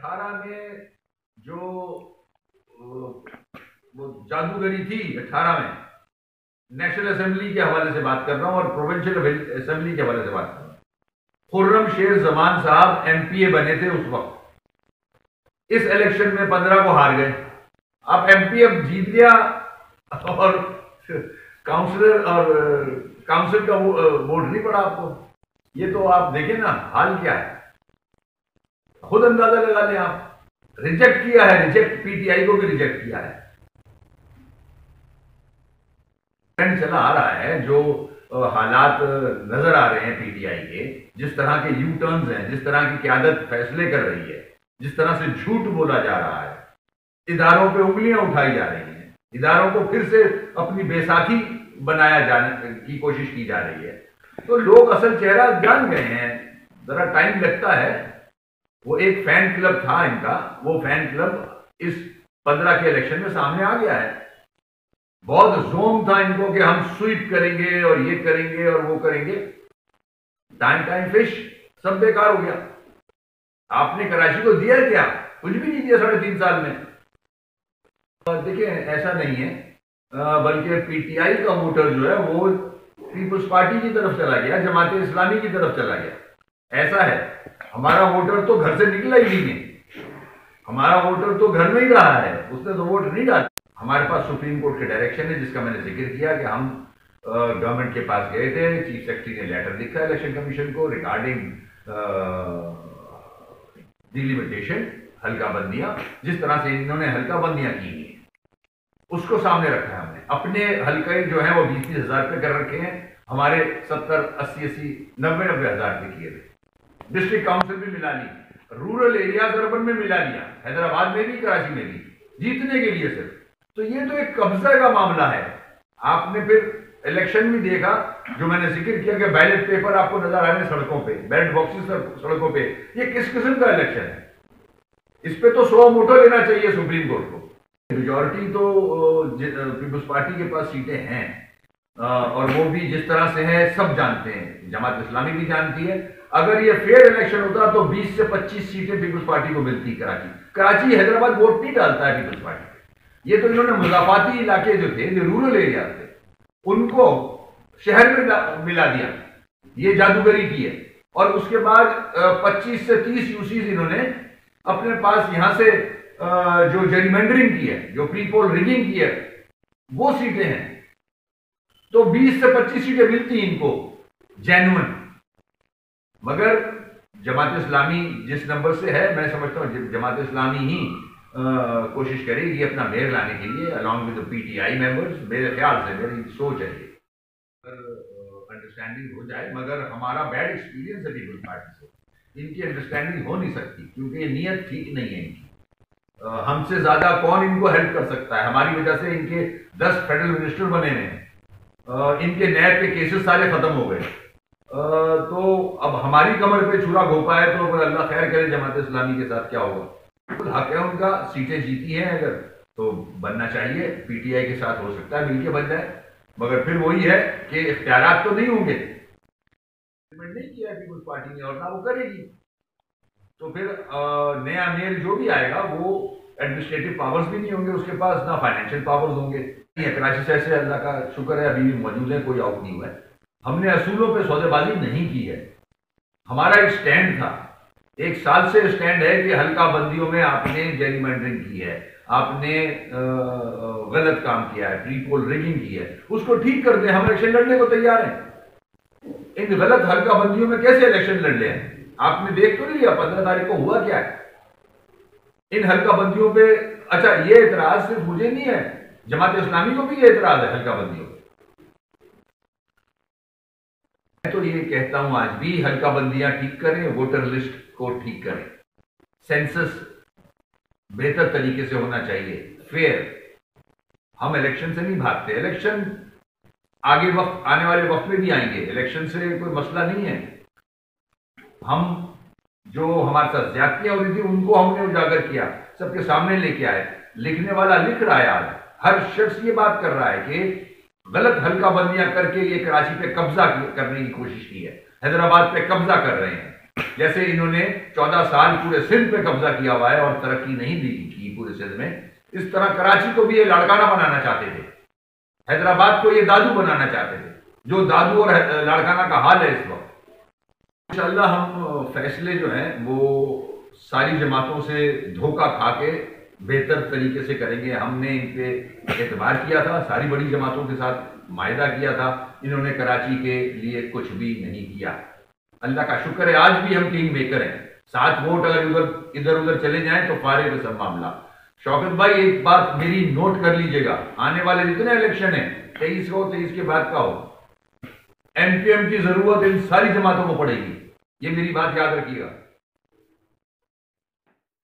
18 में जो वो जादूगरी थी 18 में, नेशनल असेंबली के हवाले से बात कर रहा हूं और प्रोविंशियल असेंबली के हवाले से बात कर रहा हूं। खुर्रम शेर जमान साहब एमपीए बने थे उस वक्त। इस इलेक्शन में 15 को हार गए। आप एमपी अब जीत लिया और काउंसिलर और काउंसिल का वोट नहीं पड़ा आपको। ये तो आप देखें ना हाल क्या है, खुद अंदाजा लगा लें आप। रिजेक्ट किया है, रिजेक्ट पीटीआई को भी रिजेक्ट किया है। ट्रेंड चला आ रहा है, जो हालात नजर आ रहे हैं पीटीआई के, जिस तरह के यू टर्न्स हैं, जिस तरह की क्यादत फैसले कर रही है, जिस तरह से झूठ बोला जा रहा है, इदारों पे उंगलियां उठाई जा रही हैं, इदारों को फिर से अपनी बैसाखी बनाया जाने की कोशिश की जा रही है, तो लोग असल चेहरा जान गए हैं। जरा टाइम लगता है। वो एक फैन क्लब था इनका, वो फैन क्लब इस 15 के इलेक्शन में सामने आ गया है। बहुत जोम था इनको कि हम स्वीप करेंगे और ये करेंगे और वो करेंगे। टाइम फिश सब बेकार हो गया। आपने कराची को दिया क्या? कुछ भी नहीं दिया 3.5 साल में। देखिए ऐसा नहीं है, बल्कि पीटीआई का वोटर जो है वो पीपल्स पार्टी की तरफ चला गया, जमात इस्लामी की तरफ चला गया। ऐसा है, हमारा वोटर तो घर से निकला ही नहीं है। हमारा वोटर तो घर में ही रहा है, उसने तो वोट नहीं डाला। हमारे पास सुप्रीम कोर्ट के डायरेक्शन है, जिसका मैंने जिक्र किया कि हम गवर्नमेंट के पास गए थे। चीफ सेक्रेटरी ने लेटर लिखा इलेक्शन कमीशन को रिगार्डिंग डिलिमिटेशन, हल्काबंदियां, जिस तरह से इन्होंने हल्काबंदियां की हैं उसको सामने रखा है हमने। अपने हल्के जो है वो 20-20 हजार रुपये कर रखे हैं, हमारे 70-80-80 90-90 हजार रुपये किए थे। डिस्ट्रिक्ट काउंसिल भी मिला ली, रूरल एरियाज अर्बन में मिला लिया, हैदराबाद में भी कराची में भी, जीतने के लिए सिर्फ। तो ये तो एक कब्जा का मामला है। आपने फिर इलेक्शन भी देखा, जो मैंने जिक्र किया कि बैलेट पेपर आपको नजर आ रहे हैं सड़कों पे, बैलेट बॉक्सेस सड़कों पे। ये किस किस्म का इलेक्शन है? इस पे तो 100 मोटो लेना चाहिए सुप्रीम कोर्ट को। मेजॉरिटी तो पीपल्स पार्टी के पास सीटें हैं, और वो भी जिस तरह से है सब जानते हैं, जमात इस्लामी भी जानती है। अगर ये फेयर इलेक्शन होता तो 20 से 25 सीटें पीपल्स पार्टी को मिलती। कराची हैदराबाद वोट नहीं डालता है पीपल्स पार्टी। ये तो इन्होंने मुजाफाती इलाके जो थे, जो रूरल एरिया थे, उनको शहर में मिला दिया। ये जादूगरी की है। और उसके बाद 25 से 30 यूसीज इन्होंने अपने पास यहां से जो जेरिमेंडरिंग की है, जो प्री पोल रिगिंग की है, वो सीटें हैं। तो 20 से 25 सीटें मिलती इनको जेन्युइन। मगर जमात इस्लामी जिस नंबर से है, मैं समझता हूं जमात इस्लामी ही कोशिश करेगी अपना मेयर लाने के लिए, अलॉन्ग विद पीटीआई मेंबर्स। मेरे ख्याल से, मेरी सोच है ये, अंडरस्टैंडिंग हो जाए। मगर हमारा बैड एक्सपीरियंस है पीपल्स पार्टी से, इनकी अंडरस्टैंडिंग हो नहीं सकती, क्योंकि ये नीयत ठीक नहीं है इनकी। हमसे ज्यादा कौन इनको हेल्प कर सकता है? हमारी वजह से इनके 10 फेडरल मिनिस्टर बने हैं, इनके नैब के केसेस सारे खत्म हो गए। तो अब हमारी कमर पे छुरा घोपा है, तो अल्लाह खैर करे जमात इस्लामी के साथ क्या होगा। हक है उनका, सीटें जीती हैं अगर तो बनना चाहिए, पीटीआई के साथ हो सकता है मिलके बन जाए। मगर फिर वही है कि इख्तियारात तो नहीं होंगे, नहीं किया है पीपल्स पार्टी ने और ना वो करेगी। तो फिर नया मेयर जो भी आएगा वो एडमिनिस्ट्रेटिव पावर्स भी नहीं होंगे उसके पास, ना फाइनेंशियल पावर्स होंगे। कराची से ऐसे अल्लाह का शुक्र है अभी भी मौजूद है, कोई आउट नहीं हुआ है। हमने असूलों पे सौदेबाजी नहीं की है। हमारा एक स्टैंड था, 1 साल से स्टैंड है कि हल्का बंदियों में आपने जेरिमेंडरिंग की है, आपने गलत काम किया है, प्री पोल रिगिंग की है, उसको ठीक कर दें। हम इलेक्शन लड़ने को तैयार हैं। इन गलत हल्का बंदियों में कैसे इलेक्शन लड़ ले? आपने देख तो नहीं लिया 15 तारीख को हुआ क्या है इन हल्का बंदियों पे। अच्छा, ये एतराज सिर्फ मुझे नहीं है, जमात इस्लामी को भी ये एतराज है हल्का बंदियों पे। मैं तो ये कहता हूं आज भी हल्का बंदियां ठीक करें, वोटर लिस्ट को ठीक करें, सेंसस बेहतर तरीके से होना चाहिए, फेयर। हम इलेक्शन से नहीं भागते, इलेक्शन आगे वक्त, आने वाले वक्त में भी आएंगे, इलेक्शन से कोई मसला नहीं है। हम जो हमारे साथ ज्यादतियां हो रही थी उनको हमने उजागर किया, सबके सामने लेके आए। लिखने वाला लिख रहा है, आज हर शख्स ये बात कर रहा है कि गलत हल्का बंदियां करके ये कराची पे कब्जा करने की कोशिश की है, हैदराबाद पे कब्जा कर रहे हैं। जैसे इन्होंने 14 साल पूरे सिंध पे कब्जा किया हुआ है और तरक्की नहीं दी की पूरे सिंध में, इस तरह कराची को भी ये लाड़काना बनाना चाहते थे, हैदराबाद को ये दादू बनाना चाहते थे, जो दादू और लाड़काना का हाल है इस वक्त। इंशाअल्लाह हम फैसले जो हैं वो सारी जमातों से धोखा खा के बेहतर तरीके से करेंगे। हमने इन पे एतबार किया था, सारी बड़ी जमातों के साथ मायदा किया था, इन्होंने कराची के लिए कुछ भी नहीं किया। अल्लाह का शुक्र है आज भी हम किंग मेकर हैं। 7 वोट अगर इधर उधर चले जाएं तो फारे पे सब मामला। शौकत भाई एक बात मेरी नोट कर लीजिएगा, आने वाले जितने इलेक्शन है 23 हो 23 के बाद का हो, एमपीएम की जरूरत इन सारी जमातों को पड़ेगी, ये मेरी बात याद रखिएगा।